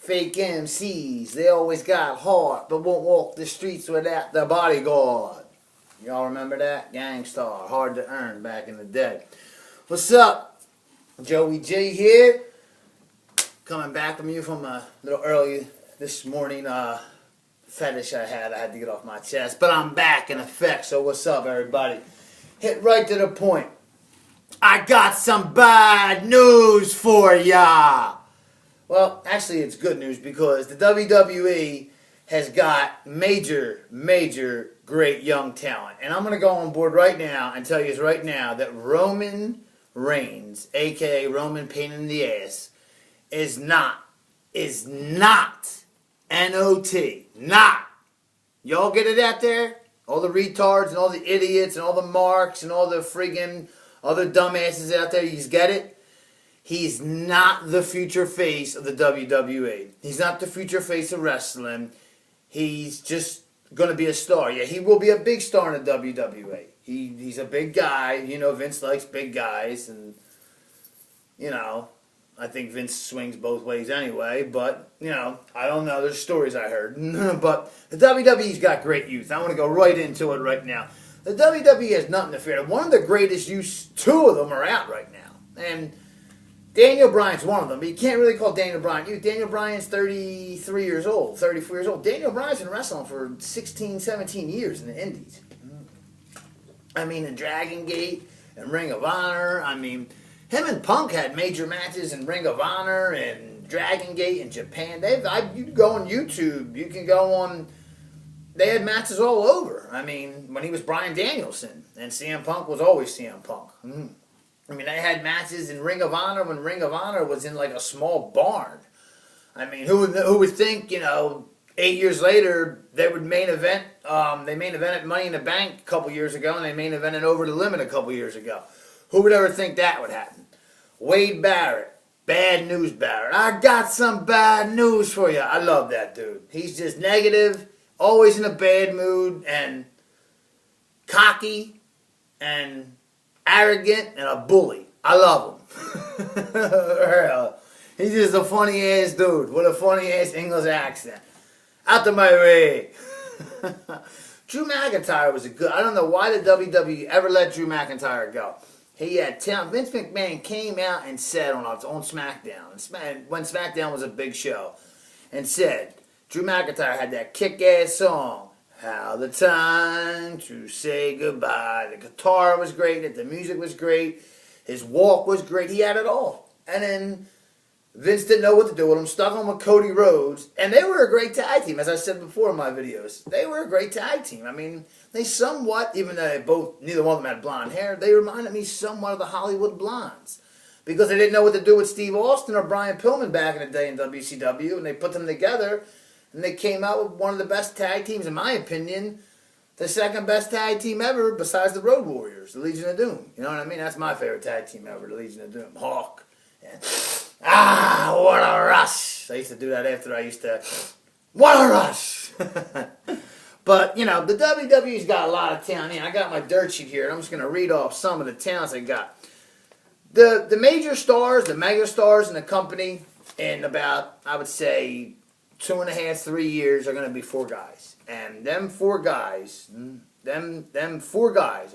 Fake MCs, they always got heart, but won't walk the streets without the bodyguard. Y'all remember that? Gangstar, hard to earn back in the day. What's up? Joey J here. Coming back from you from a little early this morning fetish I had to get off my chest. But I'm back in effect, so what's up, everybody? Hit right to the point. I got some bad news for ya. Well, actually, it's good news because the WWE has got major, great young talent. And I'm going to go on board right now and tell you right now that Roman Reigns, a.k.a. Roman Pain in the Ass, is not N-O-T. Not. Y'all get it out there? All the retards and all the idiots and all the marks and all the friggin' other dumbasses out there, you just get it? He's not the future face of the WWE. He's not the future face of wrestling. He's just going to be a star. Yeah, he will be a big star in the WWE. He's a big guy. You know, Vince likes big guys. And, you know, I think Vince swings both ways anyway. But, you know, I don't know. There's stories I heard. But the WWE's got great youth. I want to go right into it right now. The WWE has nothing to fear. One of the greatest youths, two of them are out right now. And Daniel Bryan's one of them, but you can't really call Daniel Bryan youth. Daniel Bryan's 33 years old, 34 years old. Daniel Bryan's been wrestling for 16, 17 years in the Indies. I mean, in Dragon Gate and Ring of Honor. I mean, him and Punk had major matches in Ring of Honor and Dragon Gate in Japan. You can go on YouTube. You can go on. They had matches all over. I mean, when he was Bryan Danielson, and CM Punk was always CM Punk. I mean, they had matches in Ring of Honor when Ring of Honor was in like a small barn. I mean, who would think, you know, 8 years later they would main event? They main evented Money in the Bank a couple years ago, and they main evented Over the Limit a couple years ago. Who would ever think that would happen? Wade Barrett, bad news Barrett. I got some bad news for you. I love that dude. He's just negative, always in a bad mood, and cocky, and arrogant, and a bully. I love him. He's just a funny ass dude with a funny ass English accent. Out of my way. Drew McIntyre was a good. I don't know why the WWE ever let Drew McIntyre go. He had talent. Vince McMahon came out and said on SmackDown, when SmackDown was a big show, and said Drew McIntyre had that kick-ass song, How the Time to Say Goodbye. The guitar was great. The music was great. His walk was great. He had it all. And then Vince didn't know what to do with him. Stuck him with Cody Rhodes. And they were a great tag team, as I said before in my videos. They were a great tag team. I mean, they somewhat, even though neither one of them had blonde hair, they reminded me somewhat of the Hollywood Blondes. Because they didn't know what to do with Steve Austin or Brian Pillman back in the day in WCW. And they put them together. And they came out with one of the best tag teams, in my opinion, the second best tag team ever besides the Road Warriors, the Legion of Doom. You know what I mean? That's my favorite tag team ever, the Legion of Doom. Hawk. And, what a rush. I used to do that after I used to, what a rush. But, you know, the WWE's got a lot of talent. I got my dirt sheet here. I'm just going to read off some of the talents they got. The major stars, the mega stars in the company in about, I would say, 2.5, 3 years are going to be four guys. And them four guys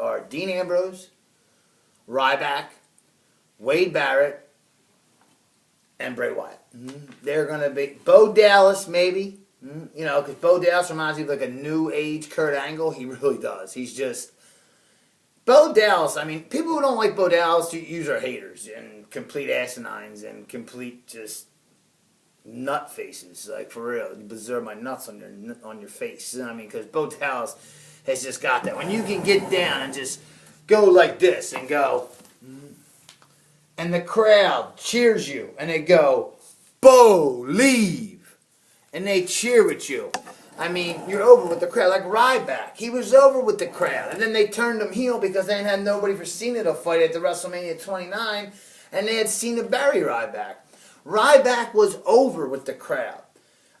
are Dean Ambrose, Ryback, Wade Barrett, and Bray Wyatt. They're going to be Bo Dallas, maybe. You know, because Bo Dallas reminds me of like a new age Kurt Angle. He really does. He's just Bo Dallas. I mean, people who don't like Bo Dallas usually are haters and complete asinines and complete just nut faces, like for real. You deserve my nuts on your face. I mean, because Bo Dallas has just got that. When you can get down and just go like this and go, and the crowd cheers you, and they go, Bo, leave, and they cheer with you. I mean, you're over with the crowd, like Ryback. He was over with the crowd, and then they turned him heel because they had nobody for Cena to fight at the WrestleMania 29, and they had Cena bury Ryback. Ryback was over with the crowd.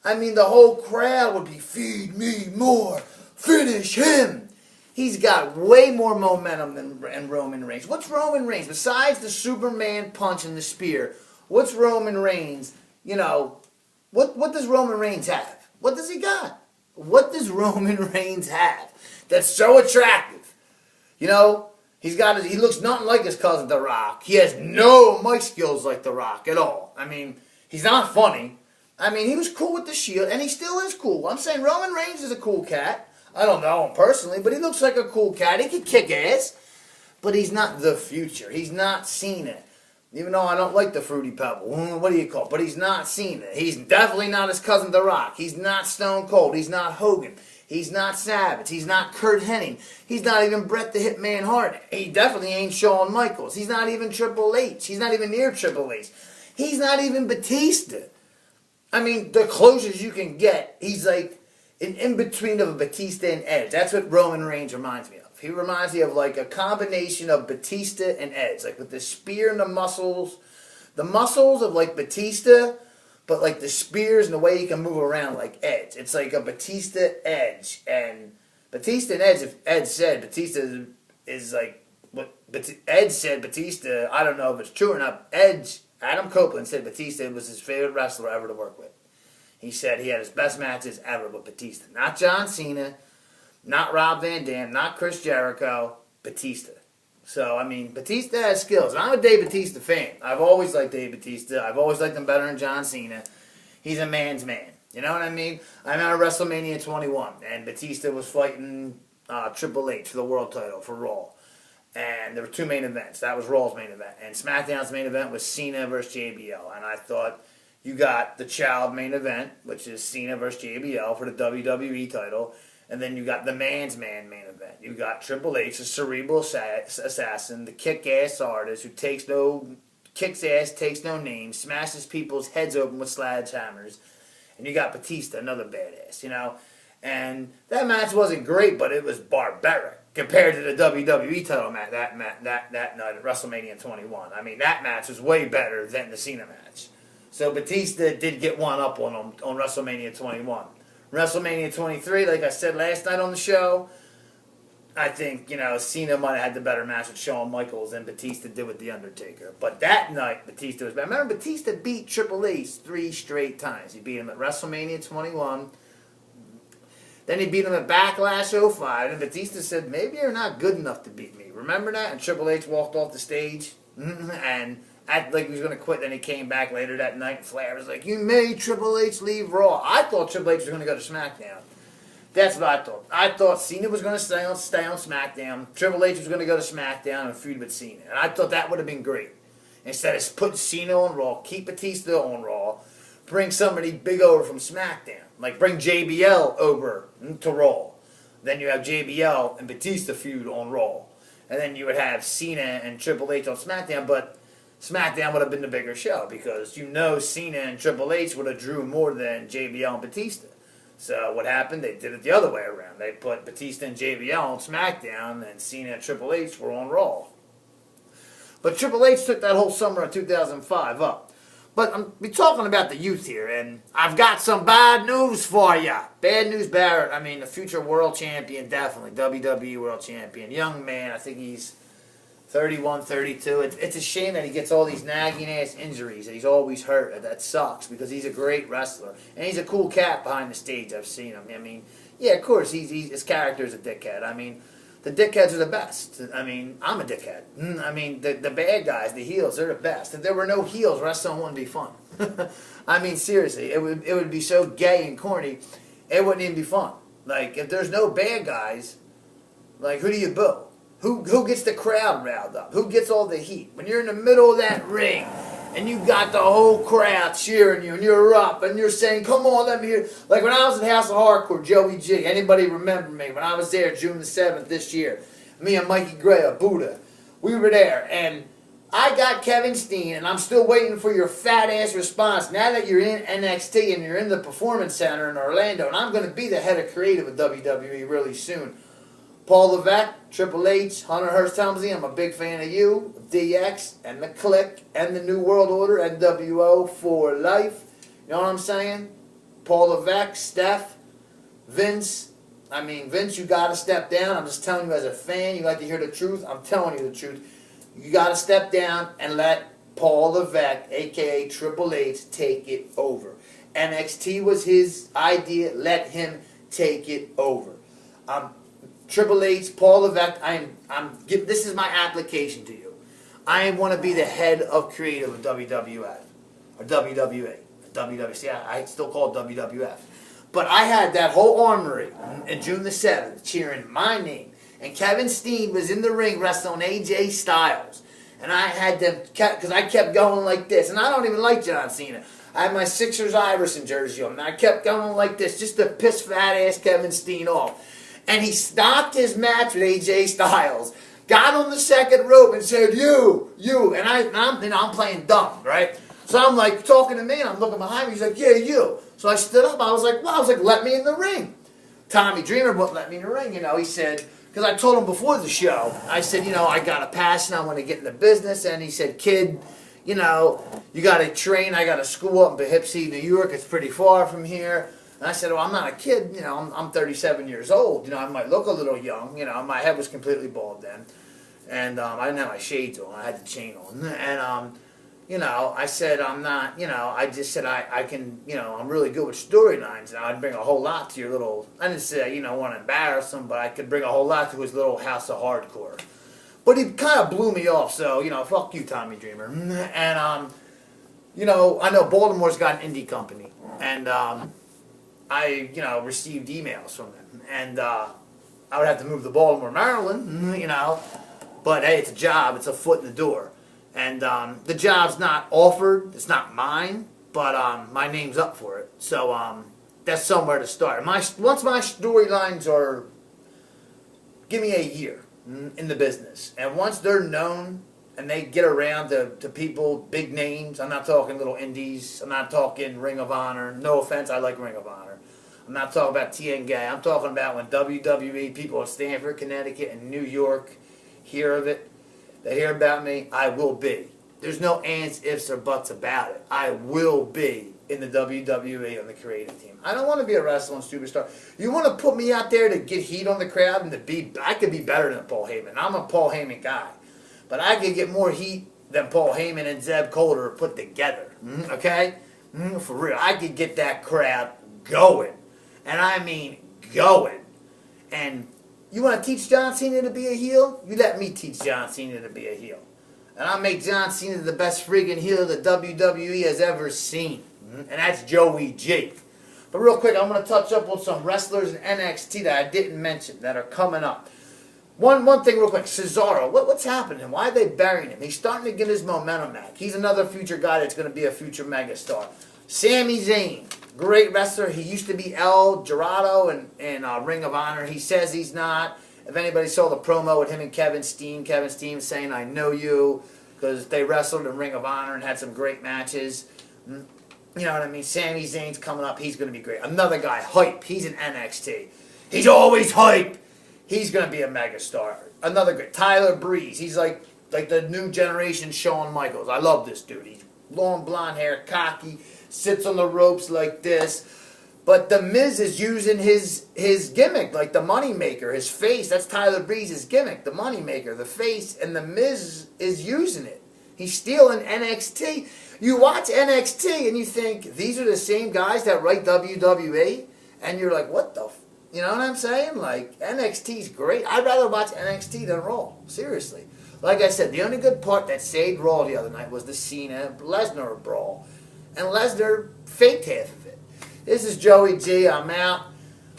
I mean, the whole crowd would be, feed me more, finish him. He's got way more momentum than Roman Reigns. What's Roman Reigns? Besides the Superman punch and the spear, what's Roman Reigns, you know, What does Roman Reigns have? What does he got? What does Roman Reigns have that's so attractive? You know, he looks nothing like his cousin The Rock. He has no mic skills like The Rock at all. I mean, he's not funny. I mean, he was cool with the Shield, and he still is cool. I'm saying Roman Reigns is a cool cat. I don't know him personally, but he looks like a cool cat. He can kick ass, but he's not the future. He's not Cena. Even though I don't like the Fruity Pebble. What do you call it? But he's not Cena. He's definitely not his cousin The Rock. He's not Stone Cold. He's not Hogan. He's not Savage. He's not Kurt Hennig. He's not even Bret the Hitman Hart. He definitely ain't Shawn Michaels. He's not even Triple H. He's not even near Triple H. He's not even Batista. I mean, the closest you can get, he's like an in-between of a Batista and Edge. That's what Roman Reigns reminds me of. He reminds me of like a combination of Batista and Edge. Like with the spear and the muscles. The muscles of like Batista, but like the spears and the way he can move around like Edge. It's like a Batista Edge. And Batista and Edge, if Edge said Batista is like what Edge said Batista, I don't know if it's true or not. Edge, Adam Copeland said Batista was his favorite wrestler ever to work with. He said he had his best matches ever with Batista. Not John Cena, not Rob Van Dam, not Chris Jericho, Batista. So, I mean, Batista has skills. And I'm a Dave Batista fan. I've always liked Dave Batista. I've always liked him better than John Cena. He's a man's man. You know what I mean? I'm at WrestleMania 21, and Batista was fighting Triple H for the world title for Raw. And there were two main events. That was Raw's main event. And SmackDown's main event was Cena versus JBL. And I thought you got the child main event, which is Cena versus JBL for the WWE title. And then you got the man's man main event. You got Triple H, the cerebral assassin, the kick-ass artist who kicks ass, takes no name, smashes people's heads open with sledgehammers. And you got Batista, another badass, you know. And that match wasn't great, but it was barbaric compared to the WWE title match that night at WrestleMania 21. I mean, that match was way better than the Cena match. So Batista did get one up on him on WrestleMania 21. WrestleMania 23, like I said last night on the show, I think, you know, Cena might have had the better match with Shawn Michaels than Batista did with The Undertaker. But that night, Batista was bad. Remember, Batista beat Triple H 3 straight times. He beat him at WrestleMania 21. Then he beat him at Backlash 05. And Batista said, maybe you're not good enough to beat me. Remember that? And Triple H walked off the stage and acted like he was going to quit. Then he came back later that night and Flair was like, you made Triple H leave Raw. I thought Triple H was going to go to SmackDown. That's what I thought. I thought Cena was going to stay on SmackDown. Triple H was going to go to SmackDown and feud with Cena. And I thought that would have been great. Instead of putting Cena on Raw, keep Batista on Raw, bring somebody big over from SmackDown. Like bring JBL over to Raw. Then you have JBL and Batista feud on Raw. And then you would have Cena and Triple H on SmackDown. But SmackDown would have been the bigger show because you know Cena and Triple H would have drew more than JBL and Batista. So what happened? They did it the other way around. They put Batista and JBL on SmackDown, and Cena and Triple H were on Raw. But Triple H took that whole summer of 2005 up. But we're talking about the youth here, and I've got some bad news for you. Bad news, Barrett. I mean, the future world champion, definitely. WWE world champion. Young man, I think he's 31, 32. It's a shame that he gets all these nagging-ass injuries, that he's always hurt. That sucks, because he's a great wrestler. And he's a cool cat behind the stage. I've seen him. I mean, yeah, of course, his character is a dickhead. I mean, the dickheads are the best. I mean, I'm a dickhead. I mean, the bad guys, the heels, they're the best. If there were no heels, wrestling wouldn't be fun. I mean, seriously, it would be so gay and corny, it wouldn't even be fun. Like, if there's no bad guys, like, who do you boo? Who gets the crowd riled up? Who gets all the heat? When you're in the middle of that ring and you got the whole crowd cheering you and you're up and you're saying, come on, let me hear. Like when I was at House of Hardcore, Joey G, anybody remember me? When I was there June the 7th this year, me and Mikey Gray of Buddha, we were there. And I got Kevin Steen, and I'm still waiting for your fat-ass response now that you're in NXT and you're in the Performance Center in Orlando. And I'm going to be the head of creative at WWE really soon. Paul Levesque, Triple H, Hunter Hearst Helmsley, I'm a big fan of you, DX, and the Click, and the New World Order, NWO for life. You know what I'm saying? Paul Levesque, Steph, Vince. I mean, Vince, you got to step down. I'm just telling you as a fan, you like to hear the truth. I'm telling you the truth. You got to step down and let Paul Levesque, a.k.a. Triple H, take it over. NXT was his idea. Let him take it over. Triple H, Paul Levesque, this is my application to you. I want to be the head of creative of WWF, or WWA, WWC. I still call it WWF. But I had that whole armory on June the 7th cheering my name. And Kevin Steen was in the ring wrestling AJ Styles. And I had them, because I kept going like this. And I don't even like John Cena. I had my Sixers Iverson jersey on. And I kept going like this just to piss fat ass Kevin Steen off. And he stopped his match with AJ Styles. Got on the second rope and said, you. And I'm playing dumb, right? So I'm like talking to me and I'm looking behind me. He's like, yeah, you. So I stood up. I was like, let me in the ring. Tommy Dreamer wouldn't let me in the ring. He said, because I told him before the show, I said, I got a passion. I want to get in the business. And he said, kid, you got to train. I got a school up in Poughkeepsie, New York. It's pretty far from here. And I said, well, I'm not a kid. I'm 37 years old. I might look a little young. My head was completely bald then. And I didn't have my shades on. I had the chain on. And, I said, I'm not, I just said I can, I'm really good with storylines. And I'd bring a whole lot to your little, I didn't say, want to embarrass him, but I could bring a whole lot to his little house of hardcore. But he kind of blew me off, so, fuck you, Tommy Dreamer. And, I know Baltimore's got an indie company. And, I, received emails from them. And, I would have to move to Baltimore, Maryland, But, hey, it's a job. It's a foot in the door. And the job's not offered. It's not mine. But my name's up for it. So that's somewhere to start. Once my storylines are... Give me a year in the business. And once they're known and they get around to people, big names. I'm not talking little indies. I'm not talking Ring of Honor. No offense, I like Ring of Honor. I'm not talking about TNG. I'm talking about when WWE people in Stamford, Connecticut, and New York hear of it. They hear about me, I will be. There's no ands, ifs, or buts about it. I will be in the WWE on the creative team. I don't want to be a wrestling superstar. You want to put me out there to get heat on the crowd and I could be better than Paul Heyman. I'm a Paul Heyman guy. But I could get more heat than Paul Heyman and Zeb Coulter put together. Okay? For real. I could get that crowd going. And I mean going. And you want to teach John Cena to be a heel? You let me teach John Cena to be a heel. And I'll make John Cena the best freaking heel that WWE has ever seen. And that's Joey G. But real quick, I'm going to touch up on some wrestlers in NXT that I didn't mention that are coming up. One thing real quick, Cesaro. What's happening? Why are they burying him? He's starting to get his momentum back. He's another future guy that's going to be a future megastar. Sami Zayn. Great wrestler. He used to be El Dorado in Ring of Honor. He says he's not. If anybody saw the promo with him and Kevin Steen saying, I know you, because they wrestled in Ring of Honor and had some great matches. You know what I mean? Sami Zayn's coming up. He's going to be great. Another guy, Hype. He's in NXT. He's always hype. He's going to be a megastar. Another great, Tyler Breeze. He's like the new generation Shawn Michaels. I love this dude. He's long blonde hair, cocky, sits on the ropes like this. But The Miz is using his gimmick, like the Money Maker, his face. That's Tyler Breeze's gimmick, the Money Maker, the face, and The Miz is using it. He's stealing NXT. You watch NXT and you think, these are the same guys that write WWE? And you're like, what the you know what I'm saying? Like, NXT's great. I'd rather watch NXT than Raw. Seriously. Like I said, the only good part that saved Raw the other night was the Cena-Lesnar brawl. And Lesnar faked half of it. This is Joey G. I'm out.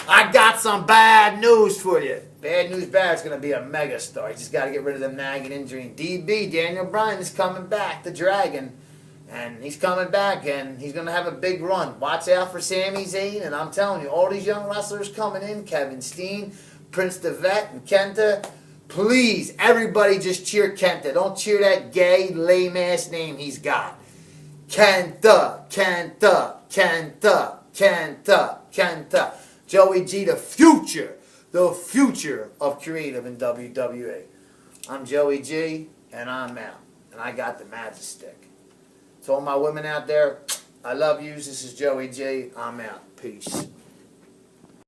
I got some bad news for you. Bad news bad. It's going to be a megastar. You just got to get rid of them nagging injury. And DB, Daniel Bryan, is coming back, the Dragon. And he's coming back, and he's going to have a big run. Watch out for Sami Zayn, and I'm telling you, all these young wrestlers coming in, Kevin Steen, Prince Devitt, and Kenta, please, everybody just cheer Kenta. Don't cheer that gay, lame-ass name he's got. Kenta, Kenta, Kenta, Kenta, Kenta. Joey G, the future of creative in WWE. I'm Joey G, and I'm out. And I got the magic stick. To all my women out there, I love you. This is Joey G. I'm out. Peace.